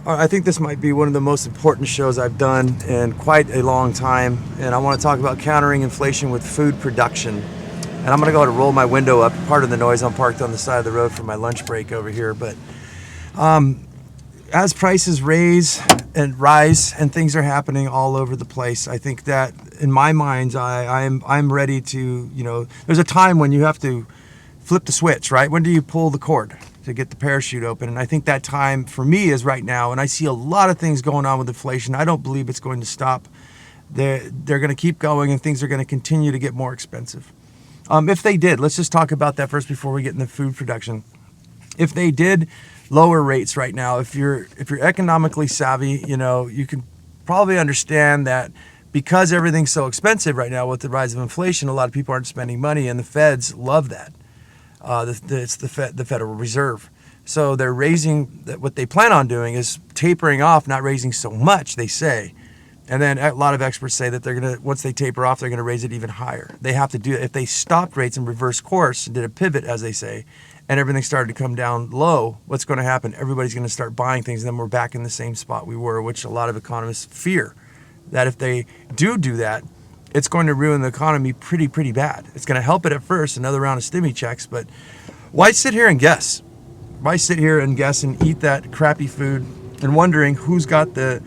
I think this might be one of the most important shows I've done in quite a long time, and I want to talk about countering inflation with food production. And I'm going to go ahead and roll my window up. Part of the noise, I'm parked on the side of the road for my lunch break over here. But as prices rise and things are happening all over the place, I think that in my mind, I'm ready to, there's a time when you have to flip the switch, right? When do you pull the cord to get the parachute open? And I think that time for me is right now. And I see a lot of things going on with inflation. I don't believe it's going to stop. They're going to keep going, and things are going to continue to get more expensive. If they did, let's just talk about that first before we get into food production. If they did lower rates right now, if you're economically savvy, you can probably understand that because everything's so expensive right now with the rise of inflation, a lot of people aren't spending money, and the feds love that. It's the Federal Reserve. So they're raising, what they plan on doing is tapering off, not raising so much, they say. And then a lot of experts say that once they taper off, they're going to raise it even higher. They have to do it. If they stopped rates and reverse course and did a pivot, as they say, and everything started to come down low, what's going to happen? Everybody's going to start buying things, and then we're back in the same spot we were, which a lot of economists fear. That if they do that, it's going to ruin the economy pretty bad. It's going to help it at first, another round of stimmy checks, but why sit here and guess? Why sit here and guess and eat that crappy food and wondering who's got the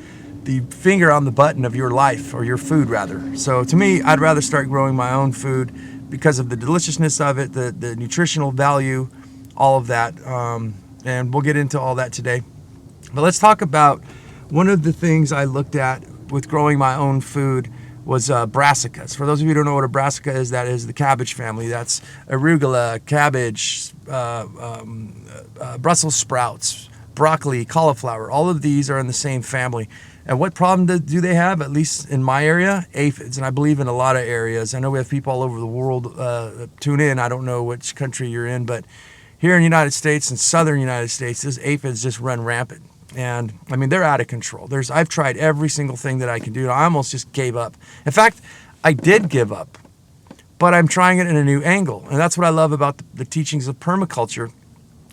finger on the button of your life, or your food rather? So to me, I'd rather start growing my own food because of the deliciousness of it, the nutritional value, all of that. And we'll get into all that today. But let's talk about one of the things I looked at with growing my own food was brassicas. For those of you who don't know what a brassica is, that is the cabbage family. That's arugula, cabbage, Brussels sprouts, broccoli, cauliflower. All of these are in the same family. And what problem do they have, at least in my area? Aphids. And I believe in a lot of areas. I know we have people all over the world tune in. I don't know which country you're in, but here in the United States, in southern United States, these aphids just run rampant. And I mean, they're out of control. I've tried every single thing that I can do. I almost just gave up. In fact, I did give up, but I'm trying it in a new angle. And that's what I love about the teachings of permaculture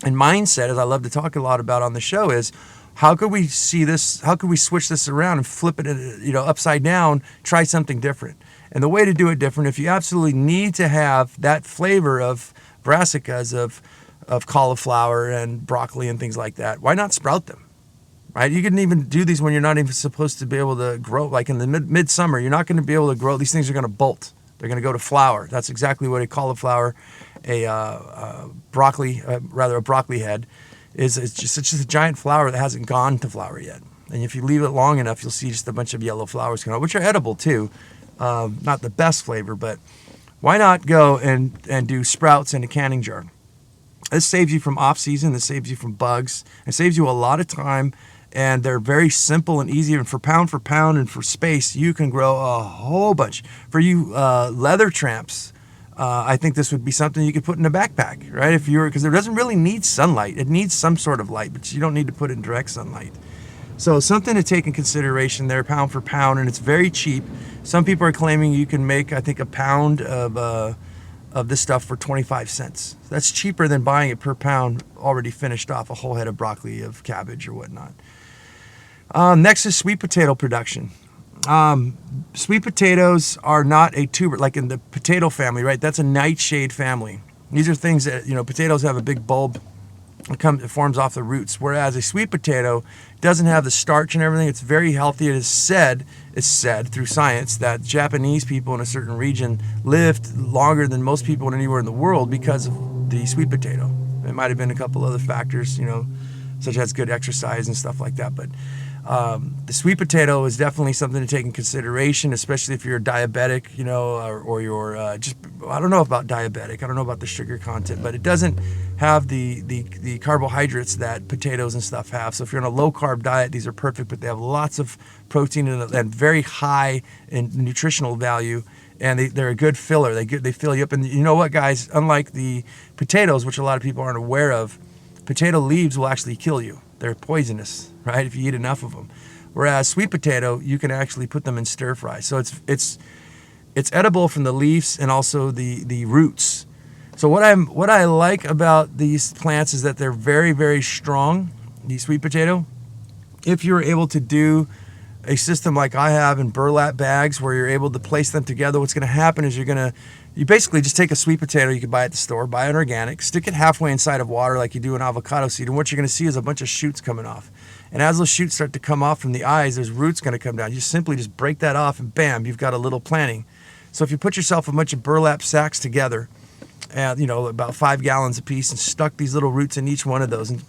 and mindset, as I love to talk a lot about on the show, is how could we see this? How could we switch this around and flip it, upside down, try something different? And the way to do it different, if you absolutely need to have that flavor of brassicas, of cauliflower and broccoli and things like that, why not sprout them? Right? You can even do these when you're not even supposed to be able to grow. Like in the midsummer, you're not going to be able to grow. These things are going to bolt. They're going to go to flower. That's exactly what a cauliflower, a broccoli head is. It's just a giant flower that hasn't gone to flower yet. And if you leave it long enough, you'll see just a bunch of yellow flowers come out, which are edible too. Not the best flavor, but why not go and do sprouts in a canning jar? This saves you from off-season. This saves you from bugs. It saves you a lot of time. And they're very simple and easy. And for pound and for space, you can grow a whole bunch. For you leather tramps, I think this would be something you could put in a backpack, right? Because it doesn't really need sunlight. It needs some sort of light, but you don't need to put it in direct sunlight. So something to take in consideration there, pound for pound, and it's very cheap. Some people are claiming you can make, I think, a pound of this stuff for 25 cents. That's cheaper than buying it per pound already finished off, a whole head of broccoli, of cabbage, or whatnot. Next is sweet potato production. Sweet potatoes are not a tuber, like in the potato family, right? That's a nightshade family. These are things that, potatoes have a big bulb. It forms off the roots, whereas a sweet potato doesn't have the starch and everything. It's very healthy. It's said through science that Japanese people in a certain region lived longer than most people anywhere in the world because of the sweet potato. It might have been a couple other factors, such as good exercise and stuff like that, but the sweet potato is definitely something to take in consideration, especially if you're diabetic, or you're I don't know about diabetic. I don't know about the sugar content, but it doesn't have the carbohydrates that potatoes and stuff have. So if you're on a low carb diet, these are perfect, but they have lots of protein and very high in nutritional value. And they're a good filler. They fill you up. And you know what, guys? Unlike the potatoes, which a lot of people aren't aware of, potato leaves will actually kill you. They're poisonous, right, if you eat enough of them. Whereas sweet potato, you can actually put them in stir fry. So it's edible from the leaves and also the roots. So what I like about these plants is that they're very, very strong, the sweet potato. if you're able to do a system like I have in burlap bags where you're able to place them together, what's going to happen is you basically just take a sweet potato you can buy at the store, buy an organic, stick it halfway inside of water like you do an avocado seed, and what you're going to see is a bunch of shoots coming off. And as those shoots start to come off from the eyes, there's roots going to come down. You simply just break that off, and bam, you've got a little planting. So if you put yourself a bunch of burlap sacks together, and about 5 gallons a piece, and stuck these little roots in each one of those, and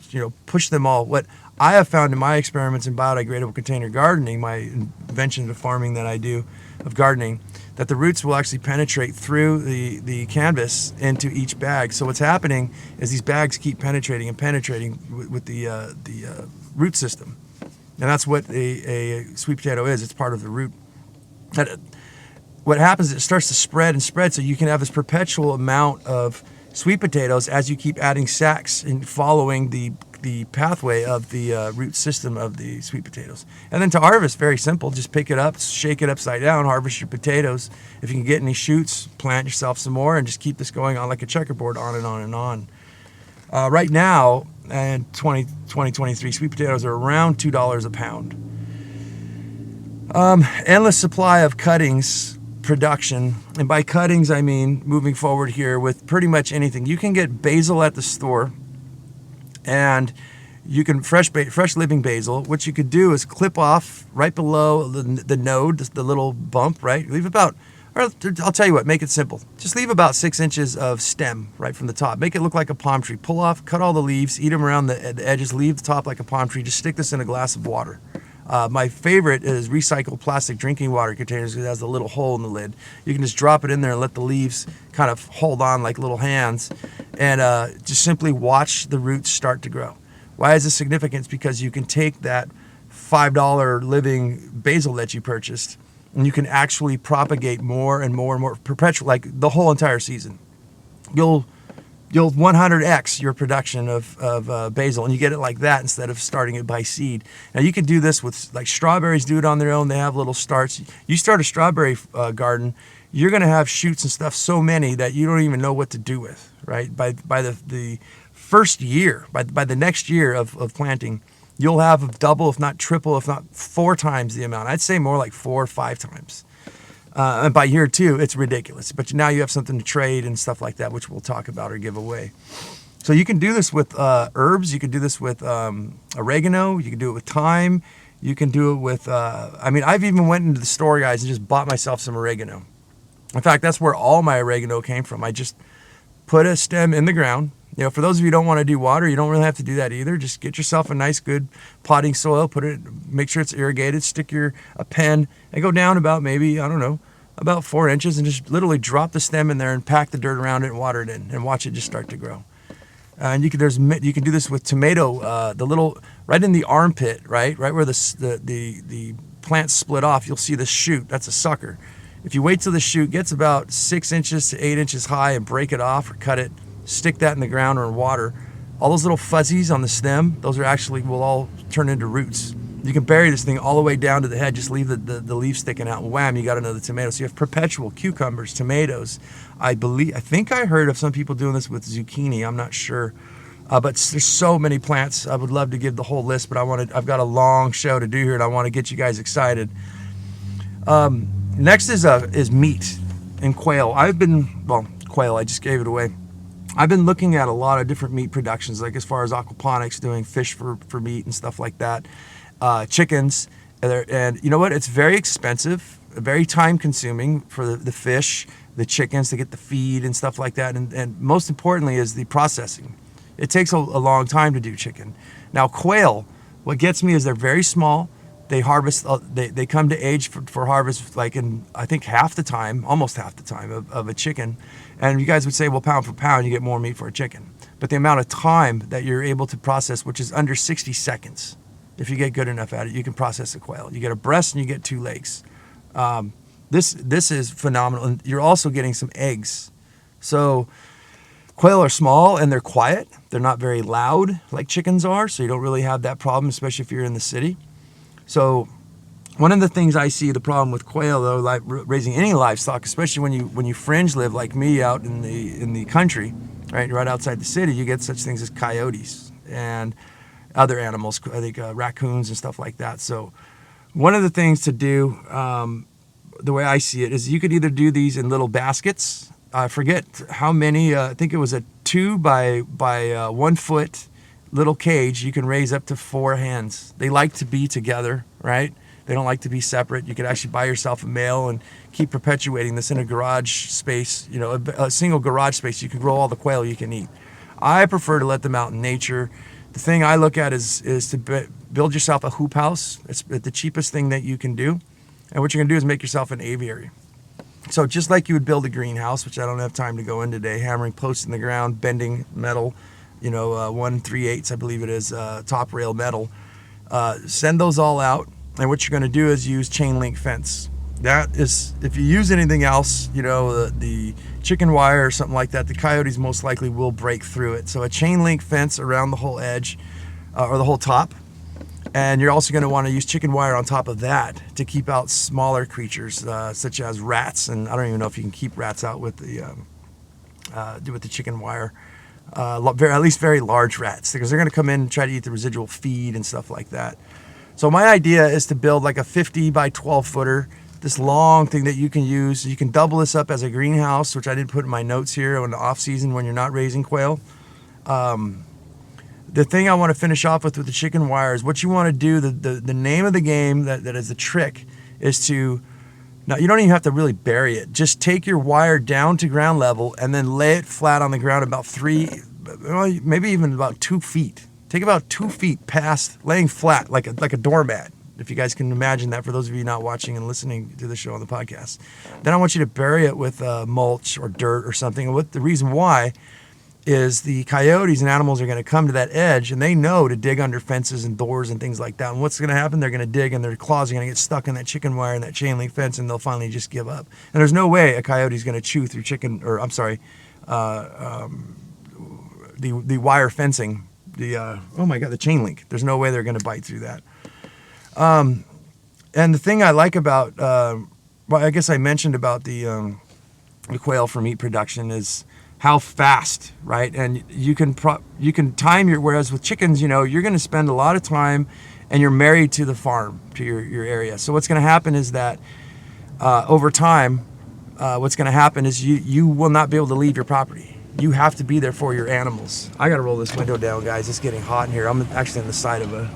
push them all. What I have found in my experiments in biodegradable container gardening, my invention of farming that I do of gardening, that the roots will actually penetrate through the canvas into each bag. So what's happening is these bags keep penetrating and penetrating with the root system, and that's what a sweet potato is. It's part of the root. What happens is it starts to spread and spread, so you can have this perpetual amount of sweet potatoes as you keep adding sacks and following the pathway of the root system of the sweet potatoes. And then to harvest, very simple. Just pick it up, shake it upside down, harvest your potatoes. If you can get any shoots, plant yourself some more, and just keep this going on like a checkerboard, on and on and on. Right now, in 2023, sweet potatoes are around $2 a pound. Endless supply of cuttings production, and by cuttings I mean moving forward here with pretty much anything. You can get basil at the store, and you can fresh living basil. What you could do is clip off right below the node, the little bump, right? Leave about, or I'll tell you what, make it simple. Just leave about 6 inches of stem right from the top. Make it look like a palm tree. Pull off, cut all the leaves, eat them around the edges, leave the top like a palm tree. Just stick this in a glass of water. My favorite is recycled plastic drinking water containers because it has a little hole in the lid. You can just drop it in there and let the leaves kind of hold on like little hands, and just simply watch the roots start to grow. Why is this significant? It's because you can take that $5 living basil that you purchased, and you can actually propagate more and more and more, perpetual, like the whole entire season. You'll 100x your production of basil, and you get it like that instead of starting it by seed. Now you can do this with, like, strawberries do it on their own. They have little starts. You start a strawberry garden, you're going to have shoots and stuff so many that you don't even know what to do with, right? By the first year, by the next year of planting, you'll have double, if not triple, if not 4 times the amount. I'd say more like 4 or 5 times. And by year 2, it's ridiculous. But now you have something to trade and stuff like that, which we'll talk about or give away. So you can do this with herbs. You can do this with oregano. You can do it with thyme. You can do it with, I've even went into the store, guys, and just bought myself some oregano. In fact, that's where all my oregano came from. I just put a stem in the ground. For those of you who don't want to do water, you don't really have to do that either. Just get yourself a nice, good potting soil, make sure it's irrigated, stick a pen, and go down about maybe, about 4 inches, and just literally drop the stem in there and pack the dirt around it and water it in, and watch it just start to grow. And you can do this with tomato, the little, right in the armpit, right where the plants split off, you'll see the shoot. That's a sucker. If you wait till the shoot gets about 6 inches to 8 inches high and break it off or cut it, stick that in the ground or in water, all those little fuzzies on the stem, those will all turn into roots. You can bury this thing all the way down to the head, just leave the leaves sticking out, and wham, you got another tomato. So you have perpetual cucumbers, tomatoes. I think I heard of some people doing this with zucchini. I'm not sure. But there's so many plants. I would love to give the whole list, but I've got a long show to do here, and I want to get you guys excited. Next is meat and quail. Quail, I just gave it away. I've been looking at a lot of different meat productions, like as far as aquaponics, doing fish for meat and stuff like that, chickens, and you know what? It's very expensive, very time consuming for the fish, the chickens, to get the feed and stuff like that, and most importantly is the processing. It takes a long time to do chicken. Now quail, what gets me is they're very small. They harvest. They come to age for harvest like in, I think, almost half the time of a chicken. And you guys would say, well, pound for pound, you get more meat for a chicken. But the amount of time that you're able to process, which is under 60 seconds, if you get good enough at it, you can process a quail. You get a breast and you get 2 legs. This is phenomenal. And you're also getting some eggs. So quail are small and they're quiet. They're not very loud like chickens are, so you don't really have that problem, especially if you're in the city. So one of the things I see the problem with quail, though, like raising any livestock, especially when you fringe live like me out in the country, right outside the city, you get such things as coyotes, and other animals, I think raccoons and stuff like that. So one of the things to do, the way I see it, is you could either do these in little baskets. I forget how many. I think it was a 2 by 1 foot little cage. You can raise up to 4 hens. They like to be together, right? They don't like to be separate. You could actually buy yourself a male and keep perpetuating this in a garage space. You know, a single garage space. You can grow all the quail you can eat. I prefer to let them out in nature. The thing I look at is to build yourself a hoop house. It's the cheapest thing that you can do. And what you're going to do is make yourself an aviary. So just like you would build a greenhouse, which I don't have time to go in today, hammering posts in the ground, bending metal, 1 3/8, I believe it is, top rail metal. Send those all out. And what you're going to do is use chain link fence. That is, if you use anything else, the chicken wire or something like that, the coyotes most likely will break through it. So a chain link fence around the whole edge or the whole top. And you're also going to want to use chicken wire on top of that to keep out smaller creatures such as rats. And I don't even know if you can keep rats out with the chicken wire. At least very large rats, because they're going to come in and try to eat the residual feed and stuff like that. So my idea is to build like a 50 by 12 footer, this long thing that you can use. You can double this up as a greenhouse, which I did put in my notes here in the off season when you're not raising quail. The thing I want to finish off with the chicken wire is what you want to do. The name of the game that is the trick is to, now you don't even have to really bury it. Just take your wire down to ground level and then lay it flat on the ground about 3, maybe even about 2 feet. Take about 2 feet past laying flat like a doormat. If you guys can imagine that, for those of you not watching and listening to the show on the podcast. Then I want you to bury it with mulch or dirt or something. And the reason why is the coyotes and animals are going to come to that edge, and they know to dig under fences and doors and things like that. And what's going to happen? They're going to dig, and their claws are going to get stuck in that chicken wire and that chain link fence, and they'll finally just give up. And there's no way a coyote is going to chew through the wire fencing, the chain link. There's no way they're going to bite through that. And the thing I like about, I guess I mentioned about the quail for meat production is how fast, right? And you can time whereas with chickens, you're going to spend a lot of time and you're married to the farm, to your area. So what's going to happen is that over time, what's going to happen is you will not be able to leave your property. You have to be there for your animals. I got to roll this window down, guys. It's getting hot in here. I'm actually on the side of a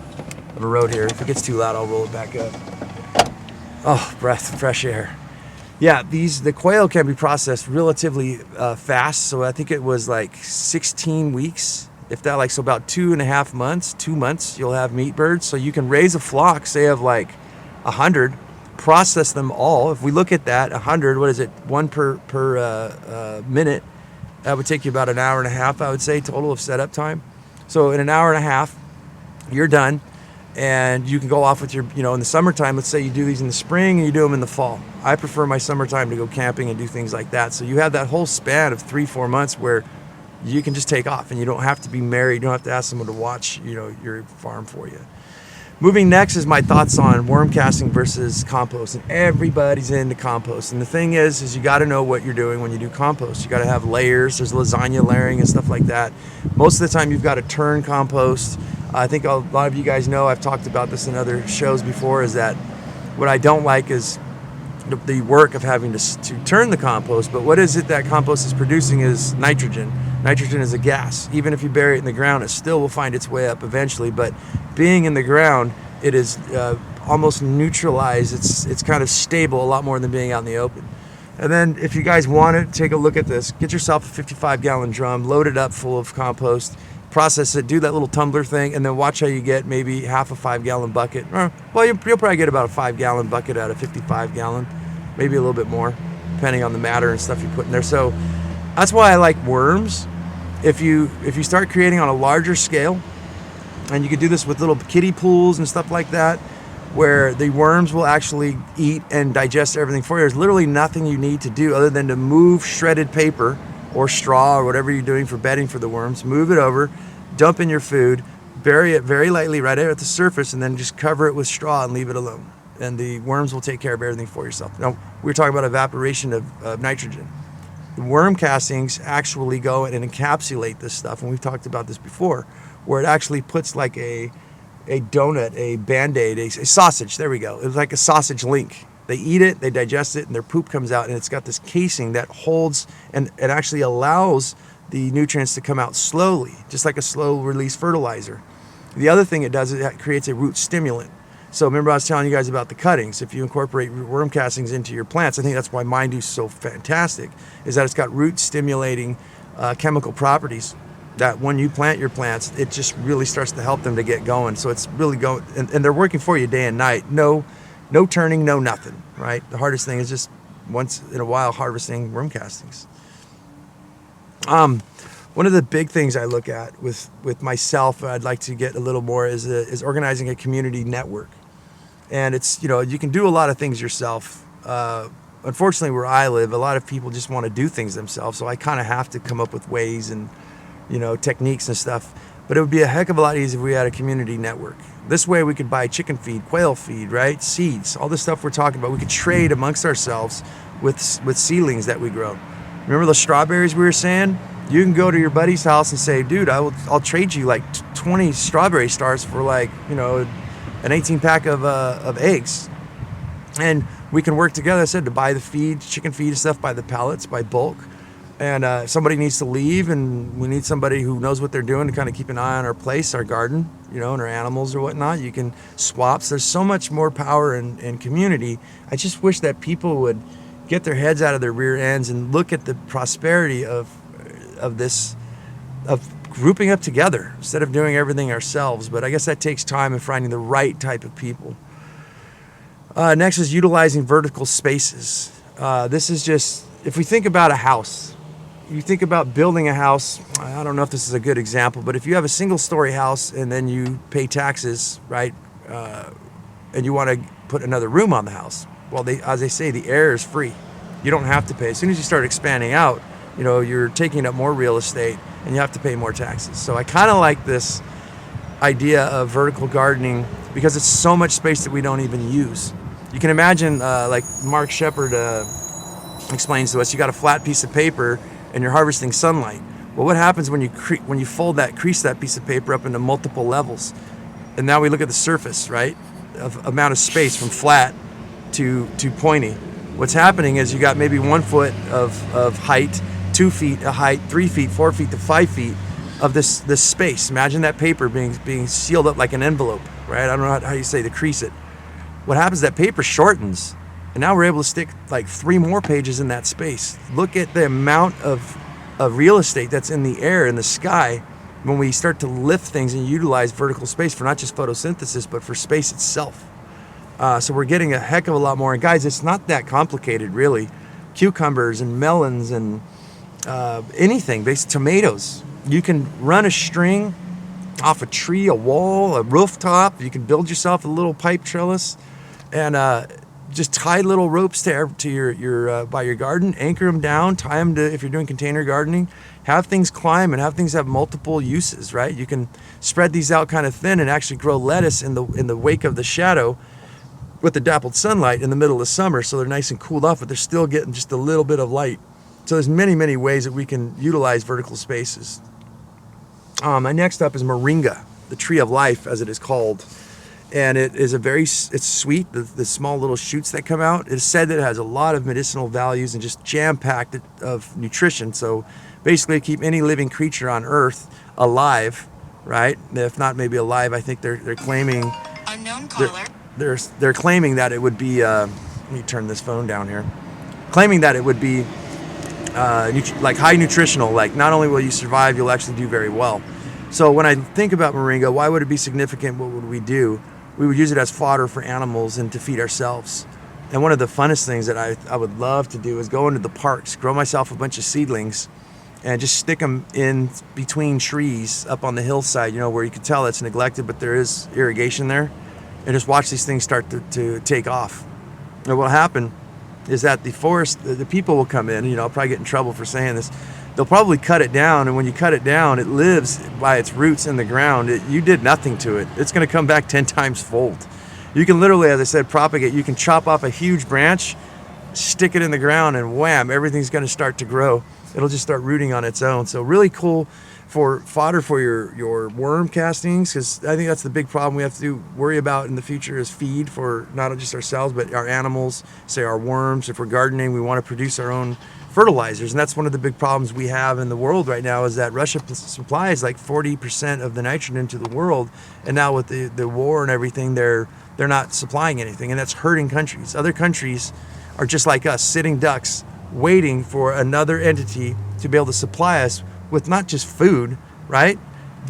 road here. If it gets too loud, I'll roll it back up. Oh, fresh air. Yeah, the quail can be processed relatively fast. So I think it was like 16 weeks, if that, so about 2.5 months, 2 months, you'll have meat birds. So you can raise a flock, say of like 100, process them all. If we look at that, 100, what is it, 1 per minute? That would take you about an hour and a half, I would say, total of setup time. So in an hour and a half, you're done. And you can go off with your, in the summertime, let's say you do these in the spring and you do them in the fall. I prefer my summertime to go camping and do things like that. So you have that whole span of 3-4 months where you can just take off and you don't have to be married. You don't have to ask someone to watch, your farm for you. Moving next is my thoughts on worm casting versus compost. And everybody's into compost. And the thing is you got to know what you're doing when you do compost. You got to have layers. There's lasagna layering and stuff like that. Most of the time you've got to turn compost. I think a lot of you guys know, I've talked about this in other shows before, is that what I don't like is the work of having to turn the compost. But what is it that compost is producing is nitrogen. Nitrogen is a gas. Even if you bury it in the ground, it still will find its way up eventually. But being in the ground, it is almost neutralized. It's kind of stable a lot more than being out in the open. And then if you guys want to take a look at this, get yourself a 55-gallon drum, load it up full of compost, process it, do that little tumbler thing, and then watch how you get maybe half a 5-gallon bucket. You'll probably get about a 5-gallon bucket out of 55-gallon, maybe a little bit more, depending on the matter and stuff you put in there. So that's why I like worms. If you start creating on a larger scale, and you could do this with little kiddie pools and stuff like that, where the worms will actually eat and digest everything for you. There's literally nothing you need to do other than to move shredded paper or straw or whatever you're doing for bedding for the worms, move it over, dump in your food, bury it very lightly right at the surface, and then just cover it with straw and leave it alone. And the worms will take care of everything for yourself. Now, we're talking about evaporation of nitrogen. The worm castings actually go and encapsulate this stuff, and we've talked about this before, where it actually puts like a donut, a Band-Aid, a sausage. There we go. It's like a sausage link. They eat it, they digest it, and their poop comes out, and it's got this casing that holds and it actually allows the nutrients to come out slowly, just like a slow release fertilizer. The other thing it does is it creates a root stimulant. So remember I was telling you guys about the cuttings. If you incorporate worm castings into your plants, I think that's why mine do so fantastic, is that it's got root stimulating chemical properties that when you plant your plants, it just really starts to help them to get going. So it's really going, and they're working for you day and night. No turning, no nothing, right? The hardest thing is just once in a while harvesting worm castings. One of the big things I look at with myself, I'd like to get a little more is organizing a community network. And it's, you can do a lot of things yourself. Unfortunately, where I live, a lot of people just want to do things themselves. So I kind of have to come up with ways and, techniques and stuff. But it would be a heck of a lot easier if we had a community network. This way we could buy chicken feed, quail feed, right? Seeds, all this stuff we're talking about. We could trade amongst ourselves with seedlings that we grow. Remember those strawberries we were saying? You can go to your buddy's house and say, dude, I'll trade you like 20 strawberry stars for like, an 18 pack of eggs. And we can work together, I said, to buy the feed, chicken feed and stuff by the pallets, by bulk. And if somebody needs to leave and we need somebody who knows what they're doing to kind of keep an eye on our place, our garden, and our animals or whatnot, you can swap. So there's so much more power in community. I just wish that people would get their heads out of their rear ends and look at the prosperity of grouping up together instead of doing everything ourselves. But I guess that takes time and finding the right type of people. Next is utilizing vertical spaces. This is just, if we think about a house, you think about building a house. I don't know if this is a good example, but if you have a single story house and then you pay taxes, right? And you want to put another room on the house. Well, as they say, the air is free. You don't have to pay. As soon as you start expanding out, you're taking up more real estate and you have to pay more taxes. So I kind of like this idea of vertical gardening because it's so much space that we don't even use. You can imagine, like Mark Shepard explains to us, you got a flat piece of paper and you're harvesting sunlight. Well, what happens when you crease that piece of paper up into multiple levels? And now we look at the surface, right? Of amount of space from flat to pointy. What's happening is you got maybe 1 foot of height, 2 feet of height, 3 feet, 4 feet to 5 feet of this space. Imagine that paper being sealed up like an envelope, right? I don't know how you say to crease it. What happens is that paper shortens, and now we're able to stick like 3 more pages in that space. Look at the amount of real estate that's in the air, in the sky, when we start to lift things and utilize vertical space for not just photosynthesis, but for space itself. So we're getting a heck of a lot more. And guys, it's not that complicated, really. Cucumbers and melons and anything, basically tomatoes. You can run a string off a tree, a wall, a rooftop. You can build yourself a little pipe trellis and just tie little ropes to your by your garden, anchor them down, tie them to, if you're doing container gardening, have things climb and have things have multiple uses, right? You can spread these out kind of thin and actually grow lettuce in the wake of the shadow with the dappled sunlight in the middle of summer, so they're nice and cooled off, but they're still getting just a little bit of light. So there's many, many ways that we can utilize vertical spaces. My next up is Moringa, the tree of life, as it is called. And it is it's sweet, the small little shoots that come out. It is said that it has a lot of medicinal values and just jam-packed of nutrition. So basically keep any living creature on earth alive, right? If not maybe alive, I think they're claiming... Unknown caller. They're claiming that it would be, let me turn this phone down here, claiming that it would be like high nutritional, like not only will you survive, you'll actually do very well. So when I think about Moringa, why would it be significant? What would we do? We would use it as fodder for animals and to feed ourselves. And one of the funnest things that I would love to do is go into the parks, grow myself a bunch of seedlings and just stick them in between trees up on the hillside, where you can tell it's neglected, but there is irrigation there. And just watch these things start to take off. And what will happen is that the forest, the people will come in, I'll probably get in trouble for saying this, they'll probably cut it down, and when you cut it down, it lives by its roots in the ground. You did nothing to it. It's going to come back 10 times fold. You can literally, as I said, propagate. You can chop off a huge branch, stick it in the ground, and wham, everything's going to start to grow. It'll just start rooting on its own. So really cool for fodder for your worm castings, because I think that's the big problem we have to worry about in the future is feed for not just ourselves but our animals, say our worms. If we're gardening, we want to produce our own fertilizers, and that's one of the big problems we have in the world right now is that Russia supplies like 40% of the nitrogen to the world, and now with the war and everything, they're not supplying anything, and that's hurting countries. Other countries are just like us, sitting ducks, waiting for another entity to be able to supply us with not just food, right?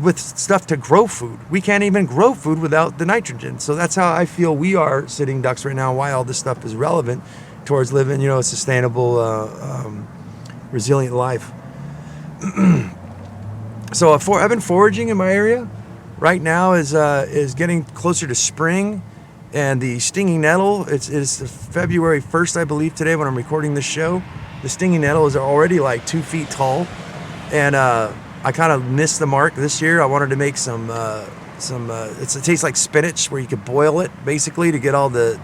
With stuff to grow food. We can't even grow food without the nitrogen. So that's how I feel we are sitting ducks right now, why all this stuff is relevant towards living, a sustainable, resilient life. So I've been foraging in my area. Right now is getting closer to spring, and the stinging nettle. It's February 1st, I believe, today when I'm recording this show. The stinging nettle is already like 2 feet tall, and I kind of missed the mark this year. I wanted to make some. It tastes like spinach, where you could boil it basically to get all the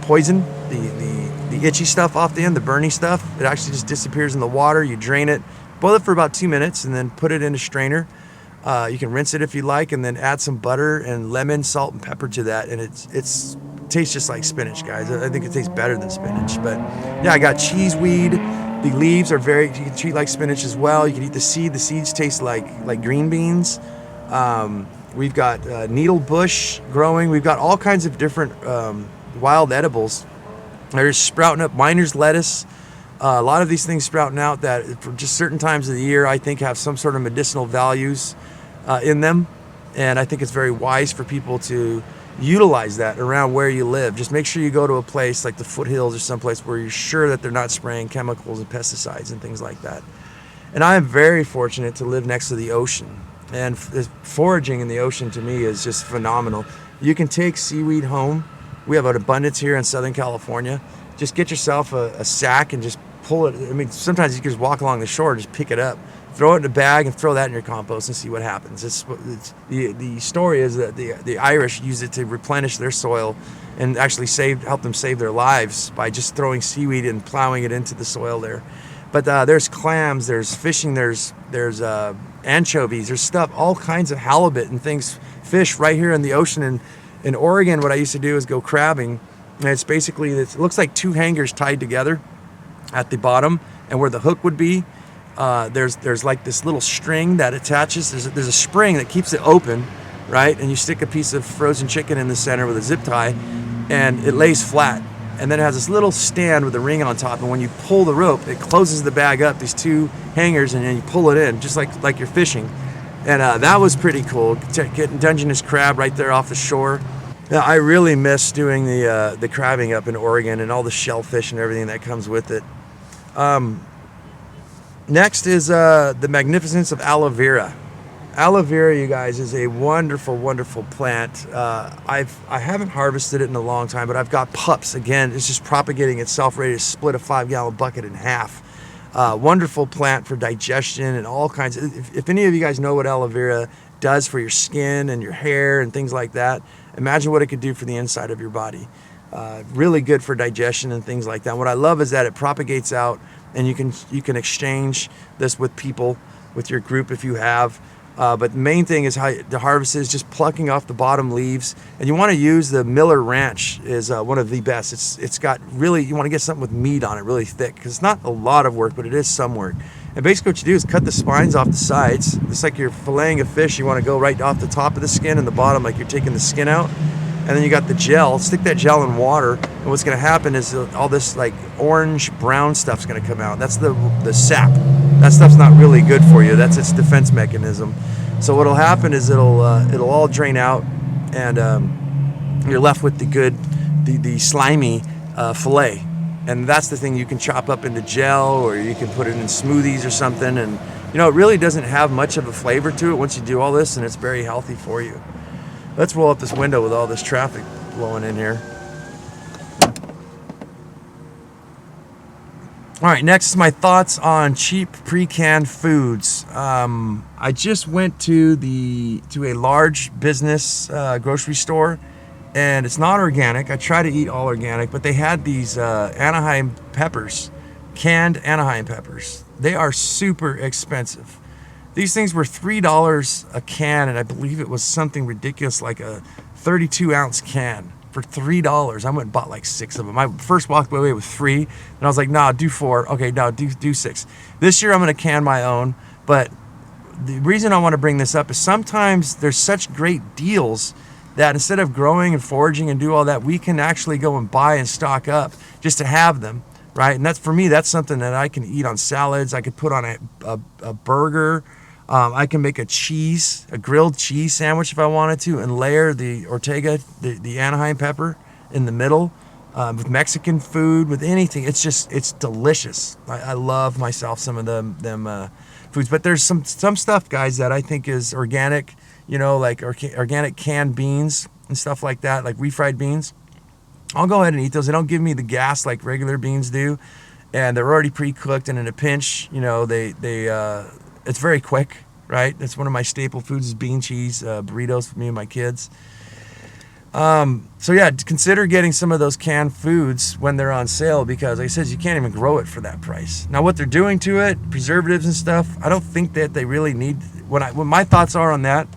poison, the itchy stuff off the end, the burny stuff. It actually just disappears in the water. You drain it, boil it for about 2 minutes, and then put it in a strainer. You can rinse it if you like, and then add some butter and lemon, salt, and pepper to that, and it tastes just like spinach, guys. I think it tastes better than spinach. But yeah, I got cheeseweed. The leaves are you can treat like spinach as well. You can eat the seed. The seeds taste like green beans. We've got needle bush growing. We've got all kinds of different wild edibles. There's sprouting up miner's lettuce. A lot of these things sprouting out that for just certain times of the year, I think have some sort of medicinal values in them. And I think it's very wise for people to utilize that around where you live. Just make sure you go to a place like the foothills or someplace where you're sure that they're not spraying chemicals and pesticides and things like that. And I am very fortunate to live next to the ocean. And foraging in the ocean to me is just phenomenal. You can take seaweed home. We have an abundance here in Southern California. Just get yourself a sack and just pull it. I mean, sometimes you can just walk along the shore and just pick it up, throw it in a bag, and throw that in your compost and see what happens. The story is that the Irish use it to replenish their soil and actually help them save their lives by just throwing seaweed and plowing it into the soil there. But there's clams, there's fishing, there's anchovies, there's stuff, all kinds of halibut and things, fish right here in the ocean. And in Oregon, what I used to do is go crabbing. And it's basically, it looks like two hangers tied together at the bottom, and where the hook would be, there's like this little string that attaches. There's a spring that keeps it open, right? And you stick a piece of frozen chicken in the center with a zip tie, and it lays flat. And then it has this little stand with a ring on top, and when you pull the rope, it closes the bag up, these two hangers, and then you pull it in, just like you're fishing. And that was pretty cool, getting Dungeness crab right there off the shore. Now, I really miss doing the crabbing up in Oregon and all the shellfish and everything that comes with it. Next is the magnificence of aloe vera. Aloe vera, you guys, is a wonderful, wonderful plant. I haven't harvested it in a long time, but I've got pups. Again, it's just propagating itself, ready to split a 5-gallon bucket in half. Wonderful plant for digestion and all kinds of. If any of you guys know what aloe vera does for your skin and your hair and things like that, imagine what it could do for the inside of your body. Really good for digestion and things like that. What I love is that it propagates out, and you can exchange this with people, with your group if you have. But the main thing is how the harvest is just plucking off the bottom leaves, and you want to use the Miller Ranch is one of the best. It's got really, you want to get something with meat on it, really thick, because it's not a lot of work, but it is some work. And basically what you do is cut the spines off the sides. It's like you're filleting a fish. You want to go right off the top of the skin and the bottom, like you're taking the skin out. And then you got the gel. Stick that gel in water, and what's going to happen is all this like orange brown stuff's going to come out. That's the sap. That stuff's not really good for you. That's its defense mechanism. So what'll happen is it'll all drain out, and you're left with the slimy fillet. And that's the thing you can chop up into gel, or you can put it in smoothies or something. And it really doesn't have much of a flavor to it once you do all this, and it's very healthy for you. Let's roll up this window with all this traffic blowing in here. All right, next is my thoughts on cheap pre-canned foods. I just went to a large business grocery store, and it's not organic. I try to eat all organic, but they had these Anaheim peppers, canned Anaheim peppers. They are super expensive. These things were $3 a can, and I believe it was something ridiculous like a 32-ounce can for $3. I went and bought like 6 of them. I first walked away with 3, and I was like, nah, do 4. Okay, no, do 6. This year I'm going to can my own, but the reason I want to bring this up is sometimes there's such great deals that instead of growing and foraging and do all that, we can actually go and buy and stock up just to have them, right? And that's, for me, that's something that I can eat on salads. I could put on a burger. I can make a grilled cheese sandwich if I wanted to, and layer the Ortega, the Anaheim pepper in the middle, with Mexican food, with anything. It's delicious. I love myself some of them foods. But there's some stuff, guys, that I think is organic, like organic canned beans and stuff like that, like refried beans. I'll go ahead and eat those. They don't give me the gas like regular beans do, and they're already pre-cooked, and in a pinch, it's very quick, right? That's one of my staple foods is bean cheese, burritos for me and my kids. So yeah, consider getting some of those canned foods when they're on sale, because like I said, you can't even grow it for that price. Now what they're doing to it, preservatives and stuff, I don't think that they really need, what my thoughts are on that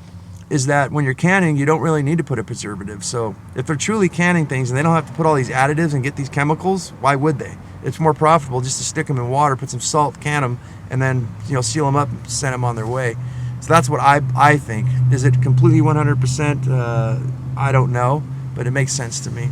is that when you're canning, you don't really need to put a preservative. So if they're truly canning things and they don't have to put all these additives and get these chemicals, why would they? It's more profitable just to stick them in water, put some salt, can them, and then seal them up and send them on their way. So that's what I think. Is it completely 100%? I don't know, but it makes sense to me.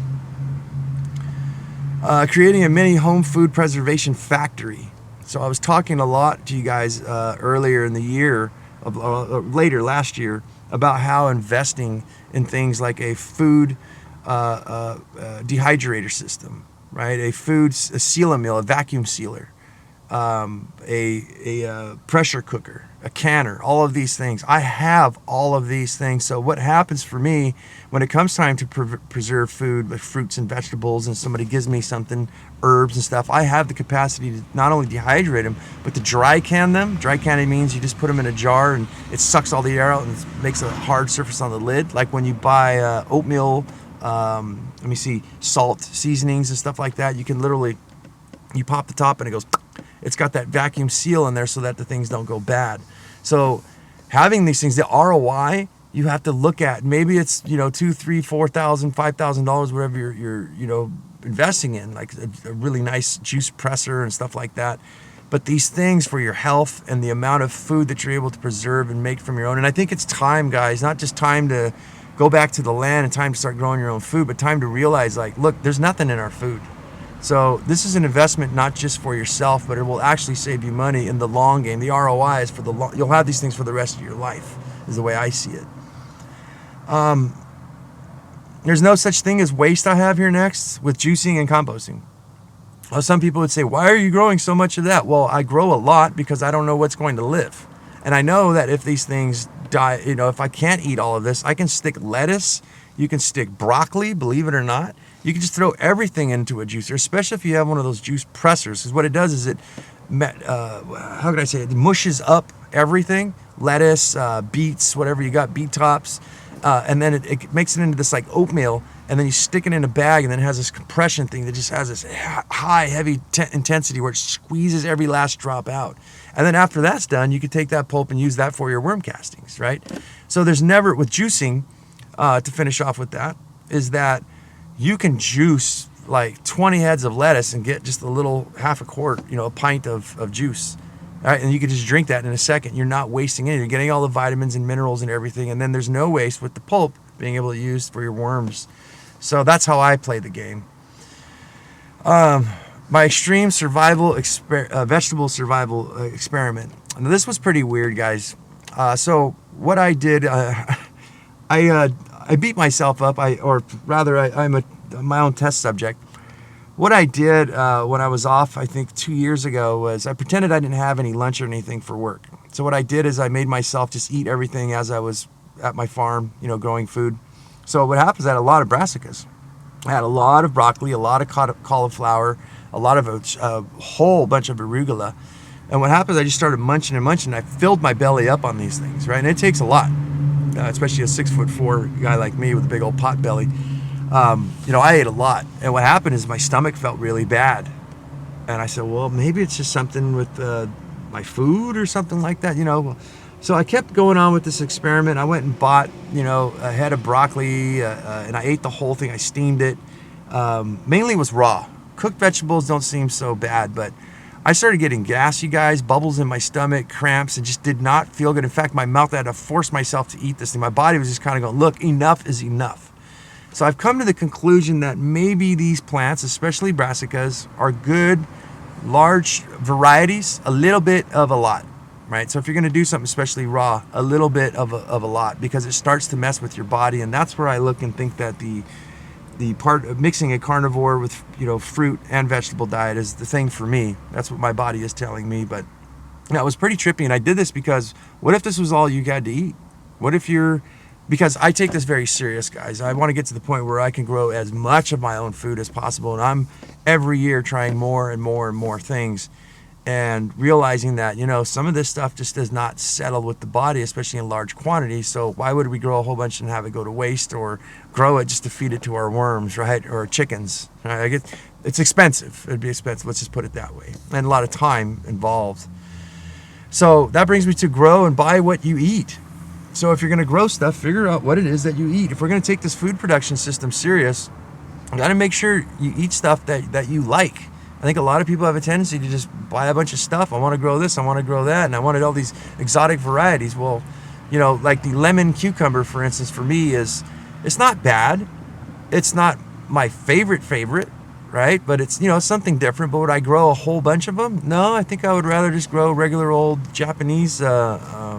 Creating a mini home food preservation factory. So I was talking a lot to you guys earlier in the year, later last year, about how investing in things like a food dehydrator system, right? A seal mill, a vacuum sealer, a pressure cooker, a canner, all of these things. I have all of these things. So what happens for me when it comes time to preserve food, like fruits and vegetables, and somebody gives me something, herbs and stuff, I have the capacity to not only dehydrate them, but to dry can them. Dry canning means you just put them in a jar and it sucks all the air out and it makes a hard surface on the lid. Like when you buy oatmeal, salt, seasonings and stuff like that, you can literally, you pop the top and it goes, it's got that vacuum seal in there so that the things don't go bad. So having these things, the ROI, you have to look at, maybe it's, $2,000, $3,000, $4,000, $5,000, whatever you're investing in, like a really nice juice presser and stuff like that. But these things for your health and the amount of food that you're able to preserve and make from your own. And I think it's time, guys, not just time to go back to the land and time to start growing your own food, but time to realize, like, look, there's nothing in our food. So this is an investment not just for yourself, but it will actually save you money in the long game. The ROI is for you'll have these things for the rest of your life, is the way I see it. There's no such thing as waste I have here next with juicing and composting. Some people would say, why are you growing so much of that? Well, I grow a lot because I don't know what's going to live. And I know that if these things die, if I can't eat all of this, I can stick lettuce, you can stick broccoli, believe it or not. You can just throw everything into a juicer, especially if you have one of those juice pressers. Because what it does is it mushes up everything, lettuce, beets, whatever you got, beet tops, and then it makes it into this like oatmeal, and then you stick it in a bag, and then it has this compression thing that just has this high, heavy intensity where it squeezes every last drop out. And then after that's done, you can take that pulp and use that for your worm castings, right? So there's never, with juicing, to finish off with that, is that you can juice like 20 heads of lettuce and get just a little half a quart, a pint of juice. All right, and you can just drink that in a second. You're not wasting anything. You're getting all the vitamins and minerals and everything, and then there's no waste with the pulp being able to use for your worms. So that's how I play the game. My extreme survival vegetable survival experiment. And this was pretty weird, guys. So what I did, I beat myself up. I'm my own test subject. What I did when I was off, I think 2 years ago, was I pretended I didn't have any lunch or anything for work. So what I did is I made myself just eat everything as I was at my farm, growing food. So what happens, I had a lot of brassicas. I had a lot of broccoli, a lot of cauliflower, a lot of a whole bunch of arugula. And what happens, I just started munching and munching. I filled my belly up on these things, right? And it takes a lot, especially a 6'4" guy like me with a big old pot belly. I ate a lot. And what happened is my stomach felt really bad. And I said, well, maybe it's just something with my food or something like that, So I kept going on with this experiment. I went and bought, a head of broccoli, and I ate the whole thing. I steamed it. Mainly it was raw. Cooked vegetables don't seem so bad, but I started getting gas, you guys, bubbles in my stomach, cramps, and just did not feel good. In fact, my mouth, I had to force myself to eat this thing. My body was just kind of going, look, enough is enough. So I've come to the conclusion that maybe these plants, especially brassicas, are good, large varieties, a little bit of a lot. Right, so if you're going to do something, especially raw, a little bit of a lot, because it starts to mess with your body, and that's where I look and think that the part of mixing a carnivore with fruit and vegetable diet is the thing for me. That's what my body is telling me. But it was pretty trippy, and I did this because what if this was all you had to eat? What if because I take this very serious, guys. I want to get to the point where I can grow as much of my own food as possible, and I'm every year trying more and more and more things. And realizing that, some of this stuff just does not settle with the body, especially in large quantities. So why would we grow a whole bunch and have it go to waste, or grow it just to feed it to our worms, right? Or chickens, right? It's expensive. It'd be expensive. Let's just put it that way. And a lot of time involved. So that brings me to grow and buy what you eat. So if you're going to grow stuff, figure out what it is that you eat. If we're going to take this food production system serious, you got to make sure you eat stuff that you like. I think a lot of people have a tendency to just buy a bunch of stuff. I want to grow this, I want to grow that, and I wanted all these exotic varieties. Well, like the lemon cucumber, for instance, for me it's not bad. It's not my favorite, right? But it's, something different. But would I grow a whole bunch of them? No, I think I would rather just grow regular old Japanese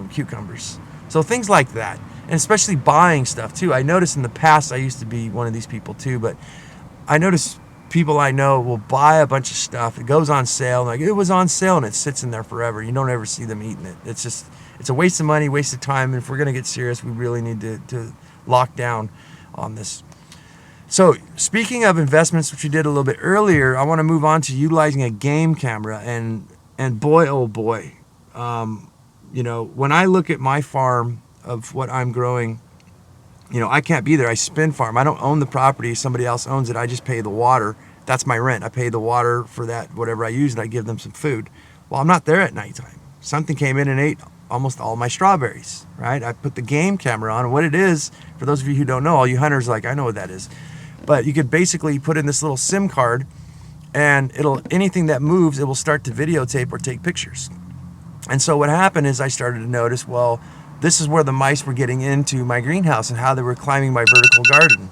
cucumbers. So things like that. And especially buying stuff too. I noticed in the past, I used to be one of these people too, but I noticed people I know will buy a bunch of stuff. It goes on sale. Like, it was on sale, and it sits in there forever. You don't ever see them eating it. It's a waste of money, waste of time. And if we're going to get serious, we really need to lock down on this. So speaking of investments, which we did a little bit earlier, I want to move on to utilizing a game camera. And boy, oh boy, when I look at my farm of what I'm growing, I can't be there. I spin farm. I don't own the property. Somebody else owns it. I just pay the water. That's my rent. I pay the water for that, whatever I use, and I give them some food. Well, I'm not there at nighttime. Something came in and ate almost all my strawberries, right? I put the game camera on. And what it is, for those of you who don't know, all you hunters, I know what that is. But you could basically put in this little SIM card, and anything that moves, it will start to videotape or take pictures. And so what happened is I started to notice, well, this is where the mice were getting into my greenhouse and how they were climbing my vertical garden.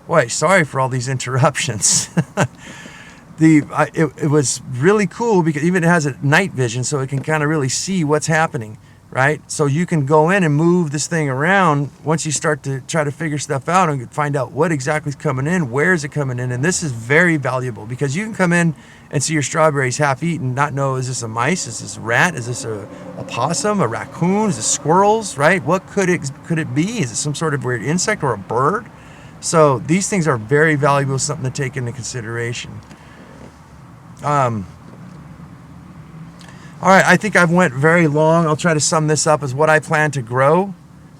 Boy, sorry for all these interruptions. It was really cool because even it has a night vision, so it can kind of really see what's happening, right? So you can go in and move this thing around once you start to try to figure stuff out and find out what exactly is coming in, where is it coming in. And this is very valuable because you can come in and see your strawberries half eaten, not know, is this a mice, is this a rat, is this a possum, a raccoon, is it squirrels, right? What could it be? Is it some sort of weird insect or a bird? So these things are very valuable, something to take into consideration. All right, I think I've went very long. I'll try to sum this up as what I plan to grow.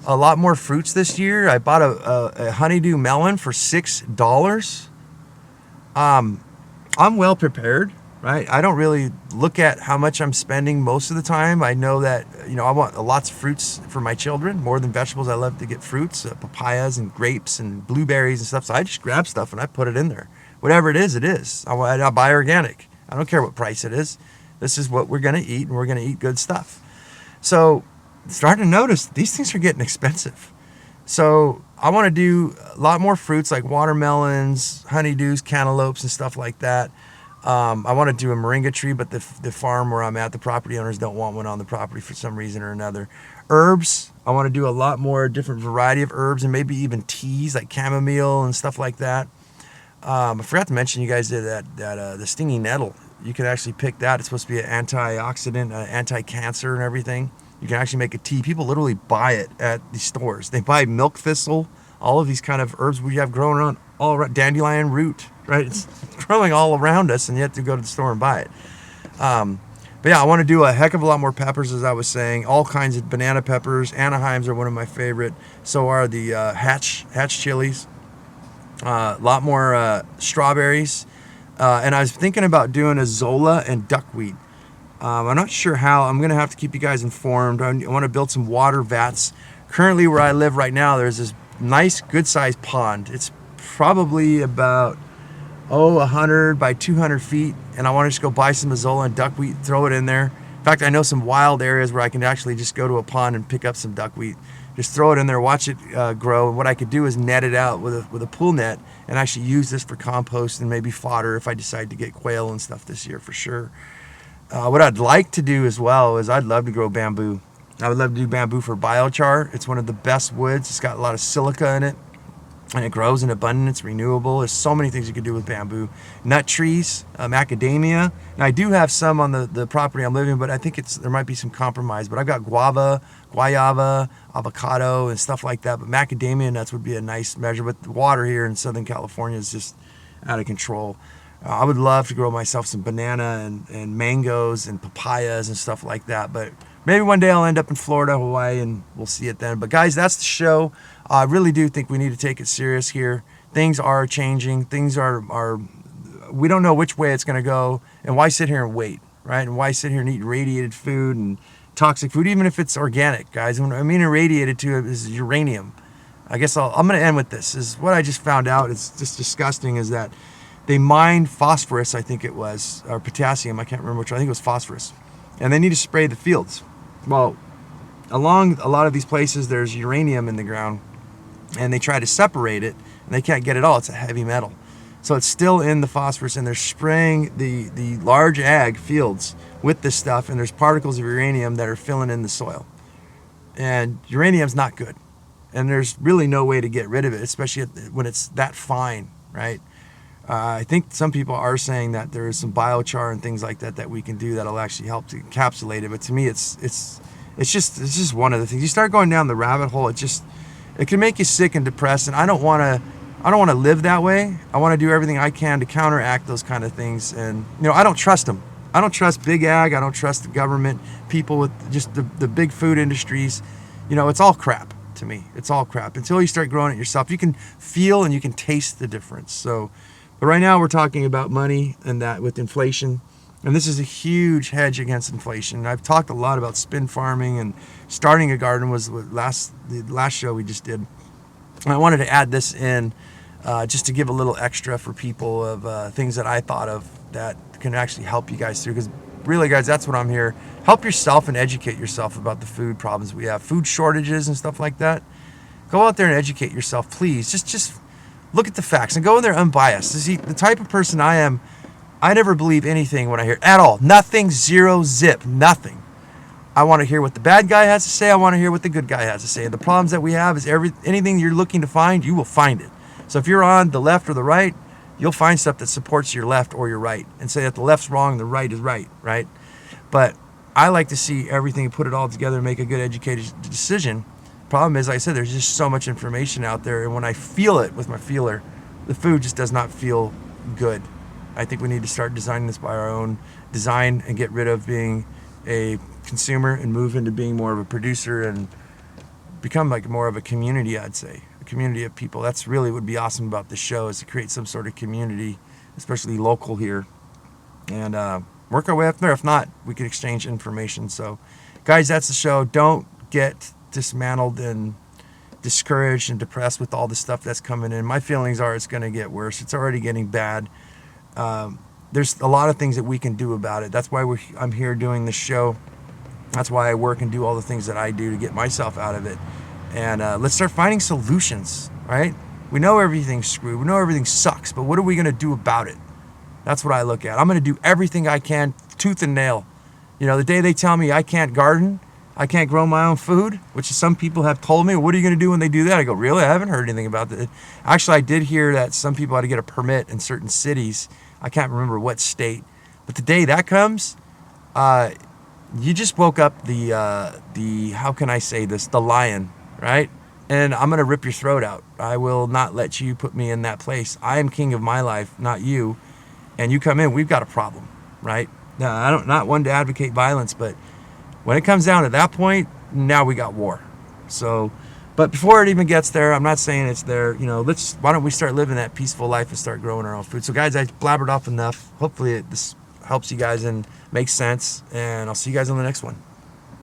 A lot more fruits this year. I bought a honeydew melon for $6. I'm well prepared, right? I don't really look at how much I'm spending most of the time. I know that, I want lots of fruits for my children, more than vegetables. I love to get fruits, papayas and grapes and blueberries and stuff. So I just grab stuff and I put it in there. Whatever it is, it is. I'll buy organic. I don't care what price it is. This is what we're going to eat, and we're going to eat good stuff. So starting to notice these things are getting expensive. So I want to do a lot more fruits like watermelons, honeydews, cantaloupes, and stuff like that. I want to do a moringa tree, but the farm where I'm at, the property owners don't want one on the property for some reason or another. Herbs, I want to do a lot more different variety of herbs and maybe even teas like chamomile and stuff like that. I forgot to mention, you guys did that the stinging nettle. You can actually pick that. It's supposed to be an antioxidant, anti-cancer and everything. You can actually make a tea. People literally buy it at the stores. They buy milk thistle, all of these kind of herbs we have growing around, all around, dandelion root, right? It's growing all around us, and you have to go to the store and buy it. But yeah, I want to do a heck of a lot more peppers, as I was saying. All kinds of banana peppers. Anaheims are one of my favorite. So are the hatch chilies. A lot more strawberries. And I was thinking about doing a Zola and duckweed. I'm not sure how. I'm going to have to keep you guys informed. I want to build some water vats. Currently, where I live right now, there's this nice, good-sized pond. It's probably about 100 by 200 feet, and I want to just go buy some Mazola and duckweed, throw it in there. In fact, I know some wild areas where I can actually just go to a pond and pick up some duckweed. Just throw it in there, watch it grow. And what I could do is net it out with a pool net and actually use this for compost and maybe fodder if I decide to get quail and stuff this year for sure. What I'd like to do as well is I'd love to grow bamboo. I would love to do bamboo for biochar. It's one of the best woods. It's got a lot of silica in it, and it grows in abundance, renewable. There's so many things you can do with bamboo. Nut trees, macadamia. Now, I do have some on the property I'm living, but I think there might be some compromise. But I've got guava, guayaba, avocado, and stuff like that. But macadamia nuts would be a nice measure. But the water here in Southern California is just out of control. I would love to grow myself some banana and mangoes and papayas and stuff like that. But maybe one day I'll end up in Florida, Hawaii, and we'll see it then. But guys, that's the show. I really do think we need to take it serious here. Things are changing. Things are we don't know which way it's going to go. And why sit here and wait, right? And why sit here and eat irradiated food and toxic food, even if it's organic, guys? When I mean irradiated to it is uranium. I guess I'm going to end with this. Is what I just found out. It's just disgusting. Is that they mined phosphorus, I think it was, or potassium. I can't remember which. I think it was phosphorus, and they need to spray the fields. Well, along a lot of these places, there's uranium in the ground, and they try to separate it, and they can't get it all. It's a heavy metal. So it's still in the phosphorus, and they're spraying the large ag fields with this stuff, and there's particles of uranium that are filling in the soil. And uranium's not good, and there's really no way to get rid of it, especially when it's that fine, right? I think some people are saying that there is some biochar and things like that we can do that'll actually help to encapsulate it. But to me, it's just one of the things. You start going down the rabbit hole, it can make you sick and depressed. And I don't want to live that way. I want to do everything I can to counteract those kind of things. And I don't trust them. I don't trust big ag. I don't trust the government, people with just the big food industries. It's all crap to me. It's all crap. Until you start growing it yourself, you can feel and you can taste the difference. So. But right now we're talking about money and that with inflation. And this is a huge hedge against inflation. I've talked a lot about spin farming, and starting a garden was the last show we just did. And I wanted to add this in just to give a little extra for people of things that I thought of that can actually help you guys through. Because really, guys, that's what I'm here. Help yourself and educate yourself about the food problems we have, food shortages and stuff like that. Go out there and educate yourself, please. Just look at the facts and go in there unbiased. See, the type of person I am, I never believe anything when I hear it at all. Nothing, zero, zip, nothing. I want to hear what the bad guy has to say. I want to hear what the good guy has to say. And the problems that we have is anything you're looking to find, you will find it. So if you're on the left or the right, you'll find stuff that supports your left or your right, and say that the left's wrong, the right is right, right? But I like to see everything, put it all together, and make a good educated decision. Problem is, like I said, there's just so much information out there, and when I feel it with my feeler, the food just does not feel good. I think we need to start designing this by our own design and get rid of being a consumer and move into being more of a producer and become like more of a community, I'd say. A community of people. That's really what would be awesome about this show, is to create some sort of community, especially local here, and work our way up there. If not, we could exchange information. So, guys, that's the show. Don't get dismantled and discouraged and depressed with all the stuff that's coming in. My feelings are it's going to get worse. It's already getting bad. There's a lot of things that we can do about it. That's why I'm here doing this show. That's why I work and do all the things that I do to get myself out of it. And let's start finding solutions, right? We know everything's screwed. We know everything sucks, but what are we going to do about it? That's what I look at. I'm going to do everything I can, tooth and nail. The day they tell me I can't garden, I can't grow my own food, which some people have told me, what are you going to do when they do that? I go, really? I haven't heard anything about that. Actually, I did hear that some people had to get a permit in certain cities. I can't remember what state. But the day that comes, you just woke up the how can I say this, the lion, right? And I'm going to rip your throat out. I will not let you put me in that place. I am king of my life, not you. And you come in, we've got a problem, right? Now, I don't, not one to advocate violence, but when it comes down to that point, now we got war. So, but before it even gets there, I'm not saying it's there. Why don't we start living that peaceful life and start growing our own food? So, guys, I blabbered off enough. Hopefully, this helps you guys and makes sense. And I'll see you guys on the next one.